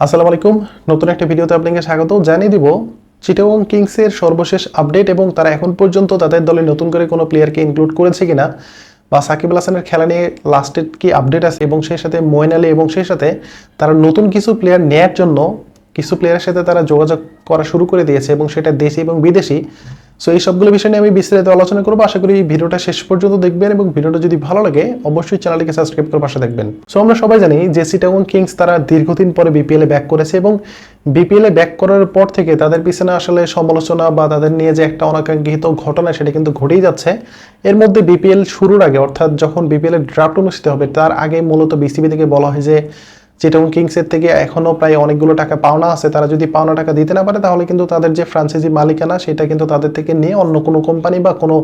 আসসালামু আলাইকুম, নতুন একটা ভিডিওতে আপনাকে স্বাগত জানিয়ে দিব চিটাগং কিংসের সর্বশেষ আপডেট এবং তারা এখন পর্যন্ত তাদের দলে নতুন করে কোনো প্লেয়ারকে ইনক্লুড করেছে কিনা বা সাকিব আল হাসানের খেলা নিয়ে লাস্টের কি আপডেট আছে এবং সেই সাথে মঈন আলী এবং সেই সাথে তারা নতুন কিছু প্লেয়ার নেয়ার জন্য কিছু প্লেয়ারের সাথে তারা যোগাযোগ করা শুরু করে দিয়েছে এবং সেটা দেশি এবং বিদেশি। সো এই সবগুলো বিষয় নিয়ে আমি বিস্তারিত আলোচনা করবো। আশা করি ভিডিওটা শেষ পর্যন্ত দেখবেন এবং ভিডিওটা যদি ভালো লাগে অবশ্যই চ্যানেলটিকে সাবস্ক্রাইব করে পাশে দেখবেন। সো আমরা সবাই জানি যে চিটাগং কিংস তারা দীর্ঘদিন পরে বিপিএল এ ব্যাক করেছে এবং বিপিএল এ ব্যাক করার পর থেকে তাদের পিছনে আসলে সমালোচনা বা তাদের নিয়ে যে একটা অনাকাঙ্ক্ষিত ঘটনা সেটা কিন্তু ঘটেই যাচ্ছে। এর মধ্যে বিপিএল শুরুর আগে অর্থাৎ যখন বিপিএল এর ড্রাফট অনুষ্ঠিত হবে তার আগে মূলত বিসিবি থেকে বলা হয় যে চিটাগং কিংসের থেকে এখনো প্রায় অনেকগুলো টাকা পাওনা আছে, তারা যদি পাওনা টাকা দিতে না পারে তাহলে কিন্তু তাদের যে ফ্রাঞ্চাইজি মালিকানা সেটা কিন্তু তাদের থেকে নিয়ে অন্য কোনো কোম্পানি বা কোনো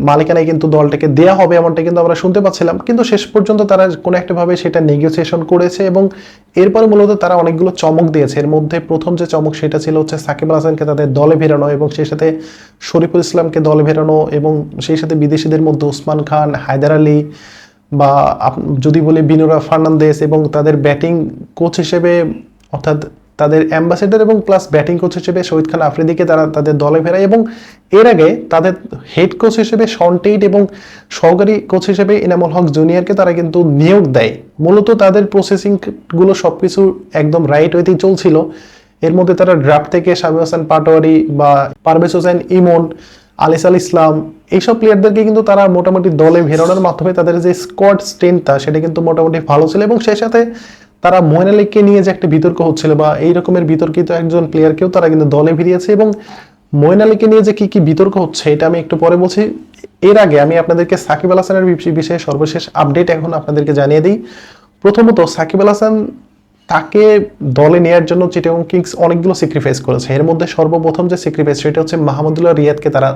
মালিকানায় কিন্তু দলটাকে দেয়া হবে, এমনটা কিন্তু আমরা শুনতে পাচ্ছিলাম। কিন্তু শেষ পর্যন্ত তারা কোনো একটা ভাবে সেটা নেগোসিয়েশন করেছে এবং এরপরে মূলত তারা অনেকগুলো চমক দিয়েছে। এর মধ্যে প্রথম যে চমক সেটা ছিল হচ্ছে সাকিব আল হাসানকে তাদের দলে ফেরানো এবং সেই সাথে শরীফুল ইসলামকে দলে ফেরানো এবং সেই সাথে বিদেশিদের মধ্যে ওসমান খান, হায়দার আলী বা যদি বলি বিনোরা ফার্নান্দেস এবং তাদের ব্যাটিং কোচ হিসেবে অর্থাৎ তাদের অ্যাম্বাসেডর এবং প্লাস ব্যাটিং কোচ হিসেবে শহীদ খান আফ্রিদিকে তারা তাদের দলে ফেরায় এবং এর আগে তাদের হেড কোচ হিসেবে শন টেইট এবং সহকারী কোচ হিসেবে ইনামুল হক জুনিয়রকে তারা কিন্তু নিয়োগ দেয়। মূলত তাদের প্রসেসিং গুলো সবকিছু একদম রাইট ওয়েতেই চলছিল। এর মধ্যে তারা ড্রাফট থেকে শামীম হাসান পাটোয়ারি বা পারভেজ হোসেন ইমন, আলিস আল ইসলাম এইসব প্লেয়ারদেরকে কিন্তু তারা মোটামুটি দলে ভেরানোর মাধ্যমে তাদের যে স্কোয়াড স্ট্রেংথটা সেটা কিন্তু মোটামুটি ভালো ছিল এবং সেই সাথে তারা মঈন আলীকে নিয়ে যে একটা বিতর্ক হচ্ছিল বা এই রকমের বিতর্কিত একজন প্লেয়ারকেও তারা কিন্তু দলে ভিড়িয়েছে এবং মঈন আলীকে নিয়ে যে কি বিতর্ক হচ্ছে এটা আমি একটু পরে বলছি। এর আগে আমি আপনাদেরকে সাকিব আল হাসানের বিষয়ে সর্বশেষ আপডেট এখন আপনাদেরকে জানিয়ে দিই। প্রথমত সাকিব আল হাসান তাকে দলে নেওয়ার জন্য চিটাগং কিংস অনেকগুলো স্যাক্রিফাইস করেছে। এর মধ্যে সর্বপ্রথম যে স্যাক্রিফাইস সেটা হচ্ছে মাহমুদুল্লাহ রিয়াদকে তারা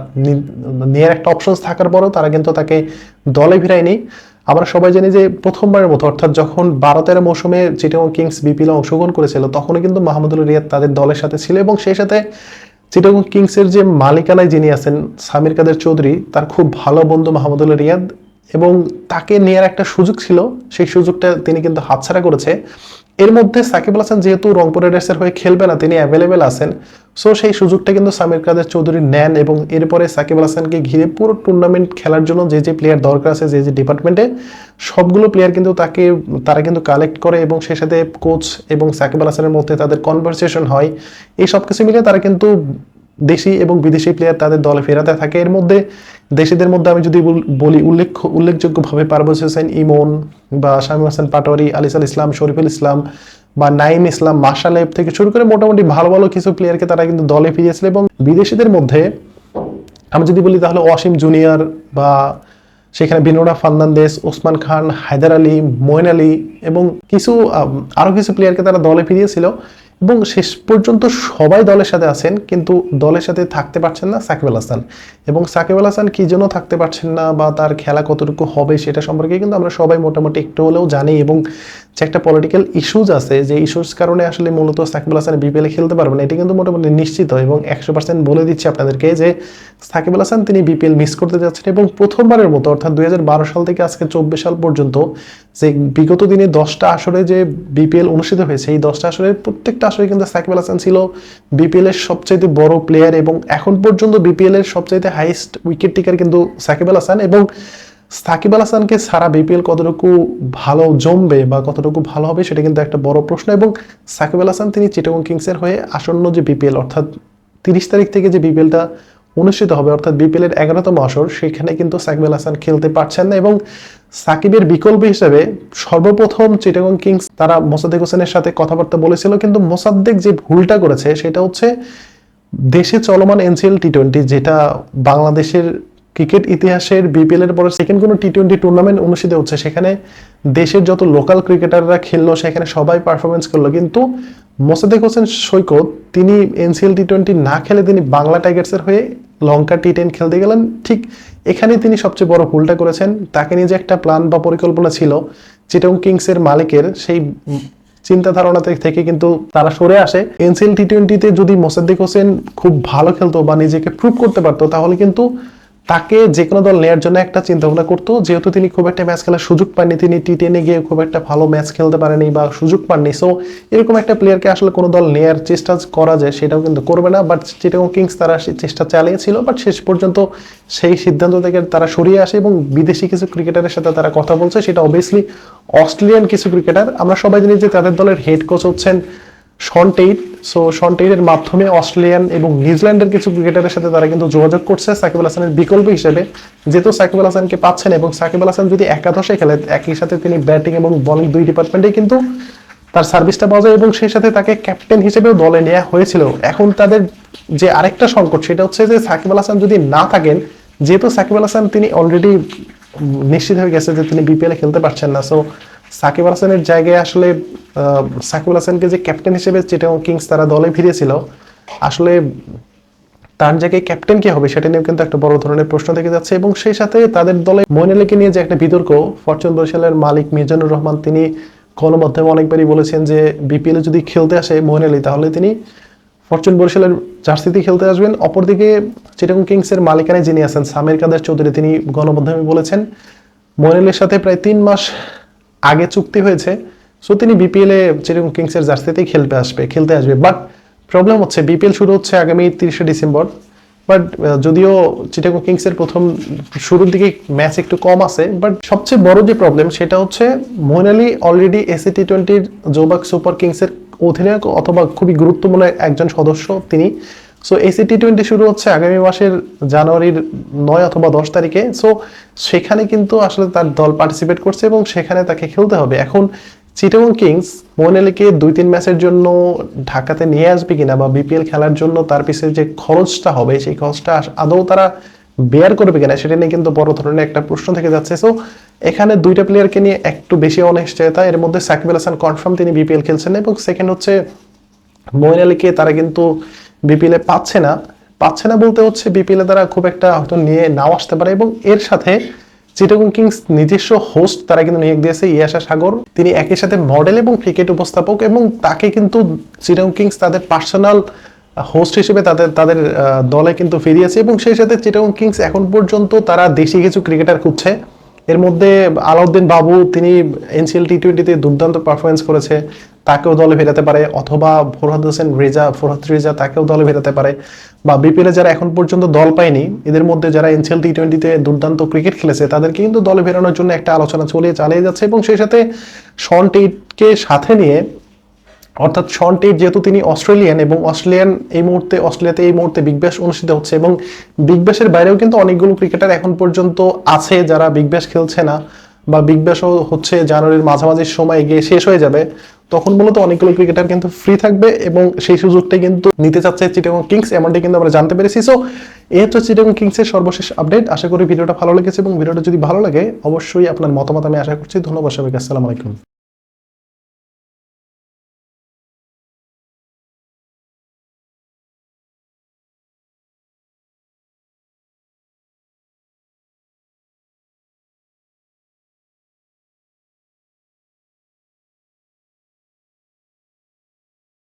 নেওয়ার একটা অপশন থাকার পরেও তারা কিন্তু তাকে দলে ভিড়ায়নি। আমরা সবাই জানি যে প্রথমবারের মতো অর্থাৎ যখন 12-13 মৌসুমে চিটাগং কিংস বিপিএল অংশগ্রহণ করেছিল তখনই কিন্তু মাহমুদুল্লাহ রিয়াদ তাদের দলের সাথে ছিল এবং সেই সাথে চিটাগং কিংসের যে মালিকানায় যিনি আছেন সামির কাদের চৌধুরী তার খুব ভালো বন্ধু মাহমুদুল্লাহ রিয়াদ এবং তাকে নেওয়ার একটা সুযোগ ছিল, সেই সুযোগটা তিনি কিন্তু হাতছাড়া করেছে। এর মধ্যে সাকিব আল হাসান যেহেতু রংপুর রাইডার্সের হয়ে খেলবে না, তিনি অ্যাভেলেবেল আছেন, সো সেই সুযোগটা কিন্তু সামির কাদের চৌধুরী নেন এবং এরপরে সাকিব আল হাসানকে ঘিরে পুরো টুর্নামেন্ট খেলার জন্য যে প্লেয়ার দরকার আছে যে ডিপার্টমেন্টে সবগুলো প্লেয়ার কিন্তু তারা কিন্তু কালেক্ট করে এবং সেই সাথে কোচ এবং সাকিব আল হাসানের মধ্যে তাদের কনভারসেশন হয়। এই সব কিছু মিলে তারা কিন্তু দেশি এবং বিদেশি প্লেয়ার তাদের দলে ফেরাতে থাকে। এর মধ্যে দেশিদের মধ্যে আমি যদি বলি উল্লেখযোগ্যভাবে পারভেজ হোসেন ইমন বা শামীম হাসান পাটোয়ারি, আলিস আল ইসলাম, শরীফুল ইসলাম বা নাইম ইসলাম, মাশালেব থেকে শুরু করে মোটামুটি ভালো ভালো কিছু প্লেয়ারকে তারা কিন্তু দলে ফিরিয়েছিল। এবং বিদেশিদের মধ্যে আমি যদি বলি তাহলে ওয়াসিম জুনিয়র বা সেখানে বিনোরা ফার্নান্দেস, ওসমান খান, হায়দার আলী, মঈন আলী এবং আরো কিছু প্লেয়ারকে তারা দলে ফিরিয়েছিল এবং শেষ পর্যন্ত সবাই দলের সাথে আছেন কিন্তু দলের সাথে থাকতে পারছেন না সাকিব আল হাসান। এবং সাকিব আল হাসান কি জন্য থাকতে পারছেন না বা তার খেলা কতটুকু হবে সেটা সম্পর্কে কিন্তু আমরা সবাই মোটামুটি একটু হলেও জানি এবং যে একটা পলিটিক্যাল ইস্যুজ আছে যে ইস্যুজ কারণে আসলে মূলত সাকিব আল হাসান বিপিএল খেলতে পারবেন এটা কিন্তু মোটামুটি নিশ্চিত এবং 100% বলে দিচ্ছি আপনাদেরকে যে সাকিব আল হাসান তিনি বিপিএল মিস করতে যাচ্ছেন এবং প্রথমবারের মতো অর্থাৎ 2012 সাল থেকে আজকে 24 সাল পর্যন্ত যে বিগত দিনে 10টা আসরে যে বিপিএল অনুষ্ঠিত হয়েছে এই 10টা আসরের প্রত্যেকটা আসরে কিন্তু সাকিব আল হাসান ছিল বিপিএল এর সবচেয়ে বড় প্লেয়ার এবং এখন পর্যন্ত বিপিএল এর সবচেয়ে হাইয়েস্ট উইকেট টেকার কিন্তু সাকিব আল হাসান। এবং সাকিব আল হাসানকে সারা বিপিএল কতটুকু ভালো জমবে বা কতটুকু ভালো হবে সেটা কিন্তু একটা বড় প্রশ্ন। এবং সাকিব আল হাসান তিনি চিটাগং কিংসের হয়ে আসন্ন যে বিপিএল অর্থাৎ 30 তারিখ থেকে যে বিপিএলটা অনুষ্ঠিত হবে অর্থাৎ বিপিএল এর 11তম আসর সেখানে কিন্তু সাকিব আল হাসান খেলতে পারছেন না এবং সাকিবের বিকল্প হিসেবে সর্বপ্রথম চিটাগং কিংস তারা মোসাদ্দেক হোসেনের সাথে কথাবার্তা বলেছিল কিন্তু মোসাদ্দেক যে ভুলটা করেছে সেটা হচ্ছে দেশে চলমান এনসিএল টি20 যেটা বাংলাদেশের ক্রিকেট ইতিহাসের বিপিএল এর পরে সেকেন্ড কোনো টি20 টুর্নামেন্ট অনুষ্ঠিত হচ্ছে সেখানে দেশের যত লোকাল ক্রিকেটাররা খেললো সেখানে সবাই পারফরমেন্স করলো কিন্তু মোসাদ্দেক হোসেন সৈকত তিনি এনসিএল টি20 না খেলে তিনি বাংলা টাইগার্সের হয়ে লঙ্কা টি10 খেলতে গেলেন। ঠিক এখানে তিনি সবচেয়ে বড় ভুলটা করেছেন। তাকে নিয়ে যে একটা প্ল্যান বা পরিকল্পনা ছিল চিটাগং কিংসের মালিকের সেই চিন্তা ধারণা থেকে কিন্তু তারা সরে আসে। এনসিএল টি20 তে যদি মোসাদ্দেক হোসেন খুব ভালো খেলতো বা নিজেকে প্রুভ করতে পারতো তাহলে কিন্তু তাকে যে কোনো দল নেওয়ার জন্য একটা চিন্তা ভাবনা করতো, যেহেতু তিনি খুব একটা ম্যাচ খেলার সুযোগ পাননি, তিনি টি10 গিয়ে খুব একটা ভালো ম্যাচ খেলতে পারেনি বা সুযোগ পাননি। সো এরকম একটা প্লেয়ারকে আসলে কোনো দল নেয়ার চেষ্টা করা যায় সেটাও কিন্তু করবে না। বাট চিটাগং কিংস তারা চেষ্টা চালিয়েছিল, বাট শেষ পর্যন্ত সেই সিদ্ধান্ত থেকে তারা সরিয়ে আসে এবং বিদেশি কিছু ক্রিকেটারের সাথে তারা কথা বলছে, সেটা অবভিয়াসলি অস্ট্রেলিয়ান কিছু ক্রিকেটার। আমরা সবাই জানি যে তাদের দলের হেড কোচ হচ্ছেন শন টেইট। সো শন টেইটের মাধ্যমে অস্ট্রেলিয়ান এবং নিউজিল্যান্ডের কিছু ক্রিকেটারের সাথে তারা কিন্তু যোগাযোগ করছে সাকিব আল হাসানের বিকল্প হিসেবে, যেহেতু সাকিব আল হাসানকে পাচ্ছেন এবং সাকিব আল হাসান যদি একাদশে খেলে একই সাথে তিনি ব্যাটিং এবং বোলিং দুই ডিপার্টমেন্টে কিন্তু তার সার্ভিসটা পাওয়া যায় এবং সেই সাথে তাকে ক্যাপ্টেন হিসেবেও দলে নেওয়া হয়েছিল। এখন তাদের যে আরেকটা সংকট সেটা হচ্ছে যে সাকিব আল হাসান যদি না থাকেন, যেহেতু সাকিব আল হাসান তিনি অলরেডি নিশ্চিত হয়ে গেছে যে তিনি বিপিএলে খেলতে পারছেন না। সো সাকিব আল হাসানের জায়গায় আসলে সাকিব আল হাসানকে যে ক্যাপ্টেন হিসেবে চিটাগং কিংস তারা দলে ফিরিয়েছিল, আসলে তার জায়গায় ক্যাপ্টেন কে হবে সেটা নিয়ে কিন্তু একটা বড় ধরনের প্রশ্ন থেকে যাচ্ছে। এবং সেই সাথে তাদের দলে মঈন আলীকে নিয়ে যে একটা বিতর্ক, ফরচুন বরিশালের মালিক মিজানুর রহমান তিনি গণমাধ্যমে অনেকবারই বলেছেন যে বিপিএলে যদি খেলতে আসে মঈন আলী তাহলে তিনি ফরচুন বরিশালের জার্সিতে খেলতে আসবেন। অপরদিকে চিটাগং কিংসের মালিকানায় যিনি আছেন সামির কাদের চৌধুরী, তিনি গণমাধ্যমে বলেছেন মঈন আলীর সাথে প্রায় 3 মাস আগে চুক্তি হয়েছে, সো তিনি বিপিএলে চিটাগং কিংসের জার্সিতেই খেলতে আসবে। বাট প্রবলেম হচ্ছে বিপিএল শুরু হচ্ছে আগামী 30শে ডিসেম্বর। বাট যদিও চিটাগং কিংসের প্রথম শুরুর দিকে ম্যাচ একটু কম আছে, বাট সবচেয়ে বড় যে প্রবলেম সেটা হচ্ছে মঈন আলী অলরেডি এসি টি20 জোবাক সুপার কিংসের অধিনায়ক অথবা খুবই গুরুত্বপূর্ণ একজন সদস্য তিনি। সো এসি টি20 শুরু হচ্ছে আগামী মাসের জানুয়ারির 9 অথবা 10 তারিখে। সো সেখানে কিন্তু আসলে তার দল পার্টিসিপেট করছে এবং সেখানে তাকে খেলতে হবে। এখন চিটাগং কিংস মঈন আলীকে 2-3 ম্যাচের জন্য ঢাকাতে নিয়ে আসবে কিনা বা বিপিএল খেলার জন্য তার পিছনে যে খরচটা হবে সেই খরচটা আদৌ তারা বেয়ার করবে কিনা সেটা নিয়ে কিন্তু বড় ধরনের একটা প্রশ্ন থেকে যাচ্ছে। সো এখানে দুইটা প্লেয়ারকে নিয়ে একটু বেশি অনিশ্চয়তা। এর মধ্যে সাকিব আল হাসান কনফার্ম তিনি বিপিএল খেলছেন না, এবং সেকেন্ড হচ্ছে মঈন আলীকে তারা কিন্তু বিপিএলে পাচ্ছে না বলতে হচ্ছে বিপিএলে তারা খুব একটা হয়তো নিয়ে নাও আসতে পারে। এবং এর সাথে চিটাগং কিংস নিজস্ব হোস্ট তারা কিন্তু নিয়োগ দিয়েছে ইয়াশা সাগর, তিনি একই সাথে মডেল এবং ক্রিকেট উপস্থাপক, এবং তাকে কিন্তু চিটাগং কিংস তাদের পার্সোনাল হোস্ট হিসেবে তাদের দলে কিন্তু ফিরিয়েছে। এবং সেই সাথে চিটাগং কিংস এখন পর্যন্ত তারা দেশি কিছু ক্রিকেটার খুঁজছে। এর মধ্যে আলাউদ্দিন বাবু, তিনি এনসিএল টি20তে দুর্দান্ত পারফরমেন্স করেছে, তাকেও দলে ফেরাতে পারে, অথবা ফরহাদ রেজা তাকেও দলে ফেরাতে পারে, বা বিপিএলে যারা এখন পর্যন্ত দল পায়নি এদের মধ্যে যারা এনসিএল টি20তে দুর্দান্ত ক্রিকেট খেলেছে তাদেরকে কিন্তু দলে ফেরানোর জন্য একটা আলোচনা চালিয়ে যাচ্ছে। এবং সেই সাথে শন টেইটকে সাথে নিয়ে, অর্থাৎ শন টেইট যেহেতু তিনি অস্ট্রেলিয়ান এবং অস্ট্রেলিয়াতে এই মুহূর্তে বিগ ব্যাশ অনুষ্ঠিত হচ্ছে, এবং বিগ ব্যাশের বাইরেও কিন্তু অনেকগুলো ক্রিকেটার এখন পর্যন্ত আছে যারা বিগ ব্যাশ খেলছে না, বা বিগ ব্যাশও হচ্ছে জানুয়ারির মাঝামাঝি সময় গিয়ে শেষ হয়ে যাবে, তখন মূলত অনেকগুলো ক্রিকেটার কিন্তু ফ্রি থাকবে এবং সেই সুযোগটাই কিন্তু নিতে চাচ্ছে চিটাগং কিংস, এমনটাই কিন্তু আমরা জানতে পেরেছি। সো এই হচ্ছে চিটাগং কিংসের সর্বশেষ আপডেট। আশা করি ভিডিওটা ভালো লেগেছে, এবং ভিডিওটা যদি ভালো লাগে অবশ্যই আপনার মতামত আমি আশা করছি। ধন্যবাদ সবাইকে, আসসালামু আলাইকুম।